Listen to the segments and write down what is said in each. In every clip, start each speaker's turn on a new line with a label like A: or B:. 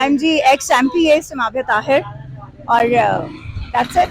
A: जी x MP है समाबिया ताहिर और that's it।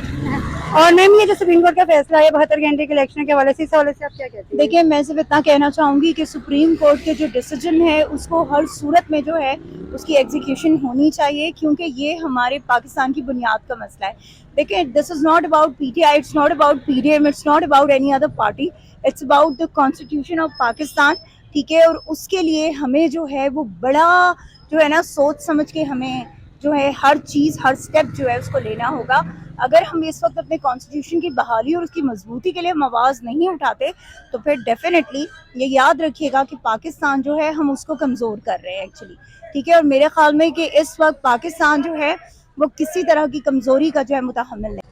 B: और मैम ये जो सुप्रीम कोर्ट का फैसला है 72 घंटे के इलेक्शन के हवाले से, इस हवाले से आप क्या कहते हैं?
A: देखिए, मैं सिर्फ इतना कहना चाहूँगी कि सुप्रीम कोर्ट के जो डिसीजन है उसको हर सूरत में जो है उसकी एग्जीक्यूशन होनी चाहिए, क्योंकि ये हमारे पाकिस्तान की बुनियाद का मसला है। देखिए, this is not about PTI, it's not about PDM, it's not about any other party, it's about the constitution of Pakistan. ठीक है, और उसके लिए हमें जो है वो बड़ा जो है ना सोच समझ के हमें जो है हर चीज़ हर स्टेप जो है उसको लेना होगा। अगर हम इस वक्त अपने कॉन्स्टिट्यूशन की बहाली और उसकी मजबूती के लिए हम आवाज़ नहीं उठाते तो फिर डेफिनेटली ये याद रखिएगा कि पाकिस्तान जो है हम उसको कमज़ोर कर रहे हैं एक्चुअली। ठीक है, और मेरे ख्याल में कि इस वक्त पाकिस्तान जो है वो किसी तरह की कमज़ोरी का जो है मुतहम्मिल नहीं।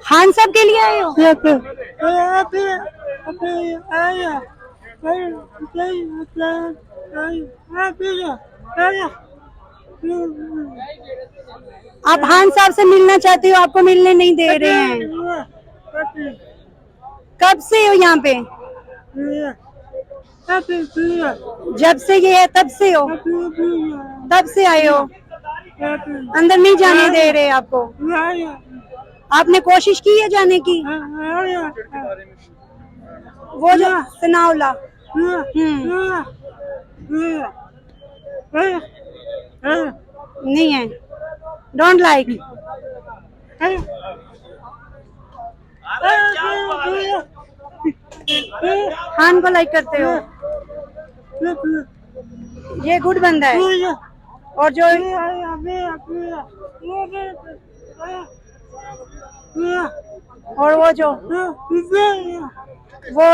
B: खान साहब के लिए आए हो? आप खान साहब से मिलना चाहते हो, आपको मिलने नहीं दे रहे हैं। कब से हो यहाँ पे? जब से ये है तब से हो? तब से आए हो? अंदर नहीं जाने दे रहे आपको? आपने कोशिश की है जाने की? वो जो सनाउल्ला नहीं है, डोंट लाइक। खान को लाइक करते हो? ये गुड बंदा है। और जो और वो जो वो